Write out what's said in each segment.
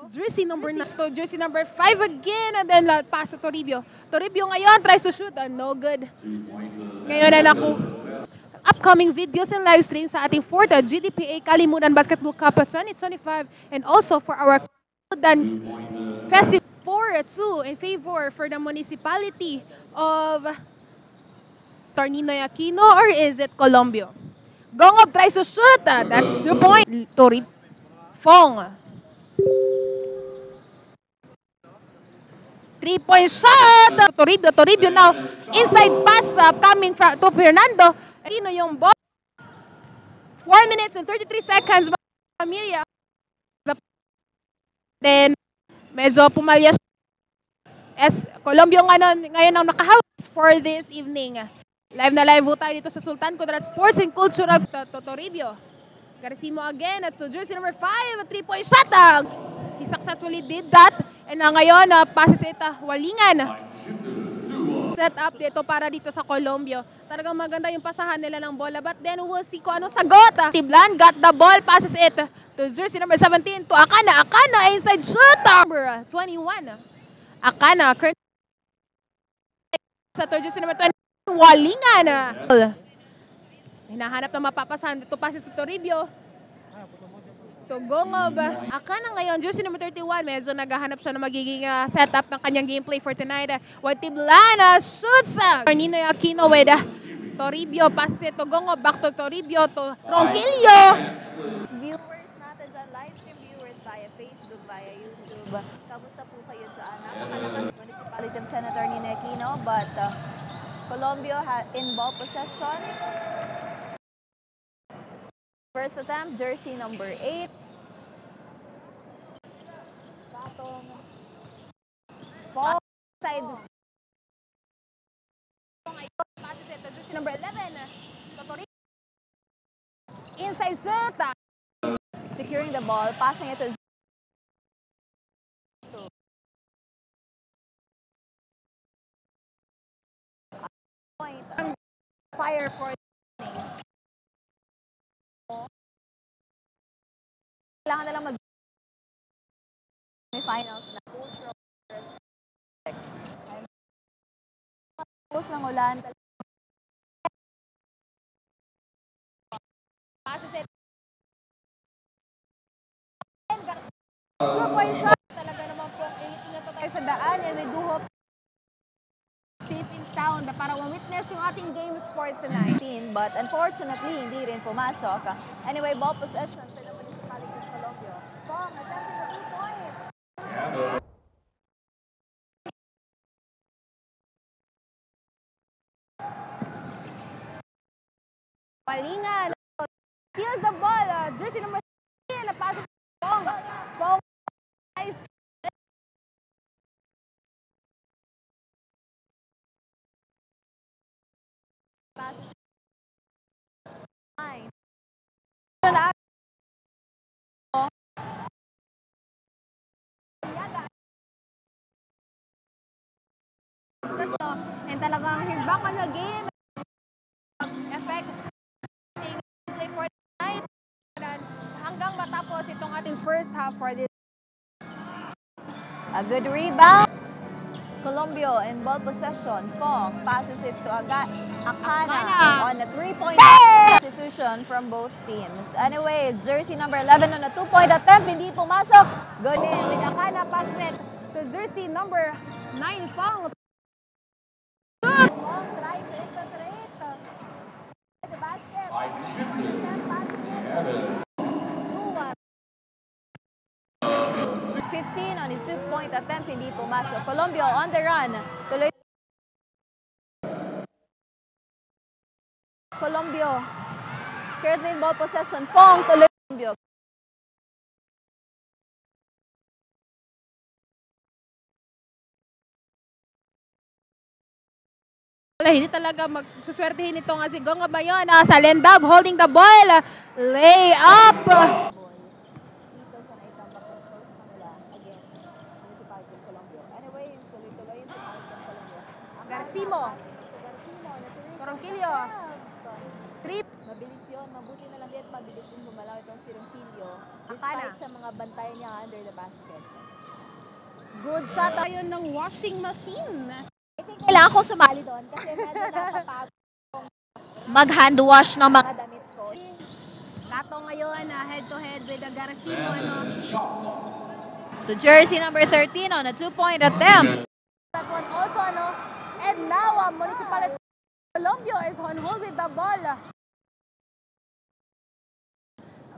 Jersey number 9 to jersey number 5 again, and then pass to Toribio. Toribio ngayon tries to shoot, no good. Ngayon na upcoming videos and live streams sa ating 4th GDPA Kalimutan Basketball Cup 2025, and also for our Kalimutan Festival 4-2 in favor for the municipality of Torninoy Aquino, or is it Colombio? Gongob tries to shoot, that's the point. Torib Fong. 3-point shot! Toribio now, inside pass coming from to Fernando. Aquino yung ball. 4 minutes and 33 seconds. Familia. Then, medyo pumalya siya. As Colombia ngayon ang nakahouse for this evening. Live na live po tayo dito sa Sultan Kudarat Sports and Cultural Toribio. Garcimo again at to jersey number 5, 3-point shot. He successfully did that. And ngayon, passes ito, walingan. Set up dito para dito sa Colombia. Talagang maganda yung pasahan nila ng bola. But then we'll see kung anong sagot. Tiblan got the ball, passes it to jersey number 17 to Akana. Akana inside shoot. Number 21. Akana. Sa to jersey number 20. Walingan. Hinahanap na mapapasahan dito, passes to Toribio. Gongob. Akana ngayon, jersey number 31, medyo naghahanap siya ng magiging setup ng kanyang gameplay for tonight. While Tiblana shoots. Torninoy Aquino with Toribio, passes it to Gongob, back to Toribio, to Ronquillo. Viewers natin dyan, live stream viewers via Facebook, via YouTube. Kamusta po kayo dyan? Napakalakas municipality of Senator Ninoy Aquino, but Colombia in ball possession. First attempt, jersey number 8. Ball side. Passes it to jersey number 11. Totori. Inside shoot. Securing the ball, passing it to point. Fire for Kailangan na lang finals na cultural tapos ng ulan. passes it. Super shot. Talaga naman pong ingat tayo sa daan, and we do hope stepping sound para ma-witness yung ating game sport tonight. But unfortunately, hindi rin pumasok. Anyway, ball possession for the municipality of Colombia. Fong attempting a 2-point. Walingan. Steals the ball. Jersey number 3. Passes Fong. Fong. Nice. Passes. Fine. And talagang he's back on the game. Effect play for tonight. Hanggang matapos itong ating first half for this. A good rebound. Colombia in ball possession. Fong passes it to Akana on a 3-point substitution from both teams. Anyway, jersey number 11 on a 2-point attempt. Hindi pumasok. Good. With Akana passes it to jersey number 9, Fong. Fong tries it to the basket. 15 on his 2-point attempt, hindi pumasok. Colombia on the run. Tuloy. Colombia. Currently in ball possession. Fong tuloy. Colombia. Hindi talaga magsuswertehin ito nga si Gongob ngayon. Sa Lendab, holding the ball. Lay up. Dito sa naitambak ng scores kanila against Municipality of Colombia. Anyway, tuloy-tuloy yung Municipality of Colombia. Garcimo. Garcimo, Ronquillo. Trip. Mabilis yun. Mabuti na lang din at mabilis din gumalaw itong si Rompilio. Akana. Despite sa mga bantay niya under the basket. Good shot ayun ng washing machine. I think kailangan ko sumali doon kasi medyo nakapagod mag-hand wash ng mga damit ko. Kato ngayon, head to head with Garcimo, To jersey number 13 on a 2-point attempt. That one also, and now, Municipality of Colombia is on hold with the ball.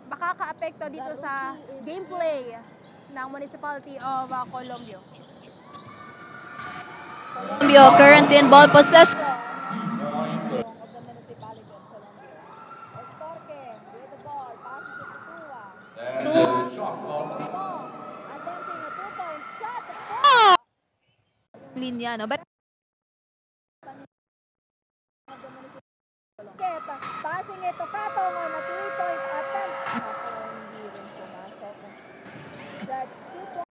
Makaka-apekto dito sa gameplay ng Municipality of Colombia. Colombia currently in ball possession. Of the Municipality of Colombia. Estorque with the ball, passes it to Tua. Attempting a 2-point shot. Linya, no? But passing it to Katong on a 3-point attempt. Hindi rin pumasok. That's 2 points.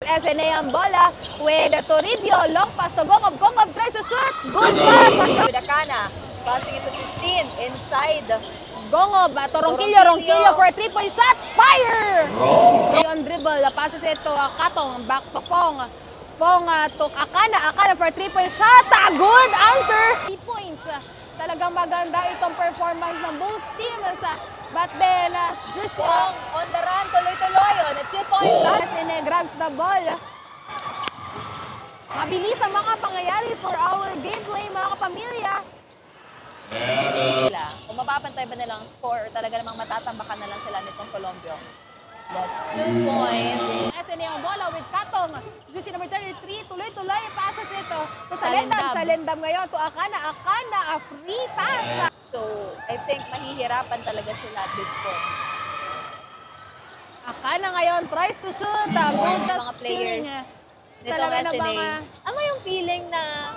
SNA ang bola with Toribio, long pass to Gongob. Gongob tries to shoot. Good shot. With Akana, passing it to 15 inside. Gongob, Ronquillo for a 3-point shot. Fire! On dribble, passes it to Katong, back to Fong. Fong to Akana. Akana for a 3-point shot. Good answer! 3 points. Talagang maganda itong performance ng both teams. But then, just On the run, tuloy-tuloy on a 2-point run. SNA grabs the ball. Mabilis ang mga pangyayari for our gameplay, mga kapamilya. Kung mapapantay ba nilang score or talaga namang matatambakan na lang sila nitong Colombia. That's 2 points. SNA ang bola with Katong. Jersey number 33, tuloy-tuloy passes ito. To Salendam. Salendam ngayon. To Akana. Akana, a free pass. So, I think mahihirapan talaga sila at this point. Akana ngayon tries to shoot. Good Mga just players shooting. nitong Talaga na SNA. mga... Ano yung feeling na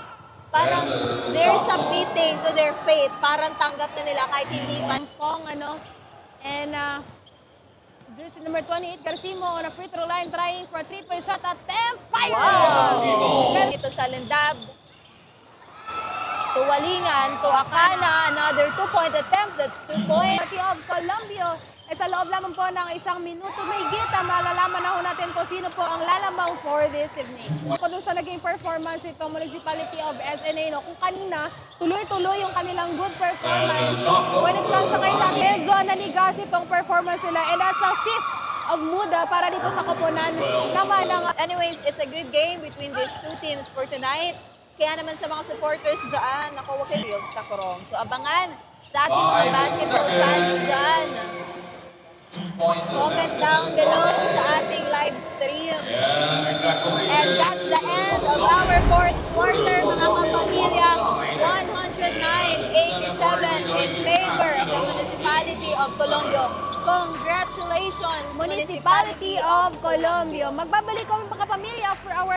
parang they're submitting to their fate? Parang tanggap na nila kahit hindi man. Fong, and jersey number 28, Garcimo on a free throw line trying for a 3-point shot attempt. Fire! Wow! Dito sa Lindab. To Walingan, to Akana, another 2-point attempt. That's 2 points. Party of Colombia. Sa loob lamang po ng 1 minuto may gita, malalaman na ho natin kung sino po ang lalamang for this evening. Kung doon sa naging performance itong Municipality of SNA, kung kanina, tuloy-tuloy yung kanilang good performance. When it comes sa kanya, medyo nanigas itong performance nila, and that's a shift of mood para dito sa koponan naman ng... Anyways, it's a good game between these two teams for tonight. Kaya naman sa mga supporters dyan, naku, wag kayo takurong. So abangan sa ating mga basketball fans dyan. Comment down below sa ating live stream. And that's the end of our fourth quarter, mga kapamilya. 109-87 in favor of the Municipality of Colombia. Congratulations, Municipality of Colombia. Magbabalik kami mga kapamilya for our